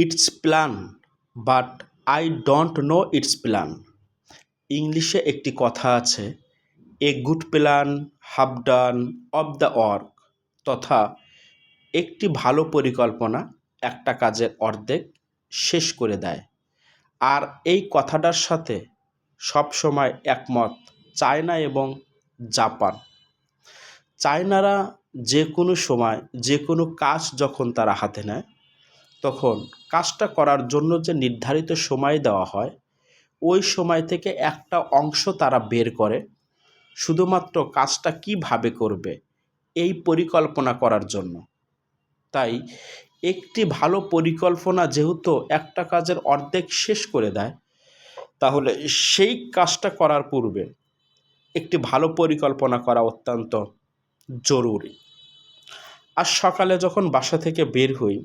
It's plan but I don't know it's plan. ইংলিশে একটি কথা আছে, a good plan half done of the work, তথা একটি ভালো পরিকল্পনা একটা কাজের অর্ধেক শেষ করে দেয়। আর এই কথাটার সাথে সবসময় একমত চায়না এবং জাপান। চায়নারা যে কোনো সময় যে কোনো কাজ যখন তারা হাতে নেয়, তখন কাজটা করার জন্য যে নির্ধারিত সময় দেওয়া হয়, ওই সময় থেকে একটা অংশ তারা বের করে শুধুমাত্র কাজটা কিভাবে করবে এই পরিকল্পনা করার জন্য। তাই একটি ভালো পরিকল্পনা যেহেতু একটা কাজের অর্ধেক শেষ করে দেয়, তাহলে সেই কাজটা করার পূর্বে একটি ভালো পরিকল্পনা করা অত্যন্ত জরুরি। আর সকালে যখন বাসা থেকে বের হই,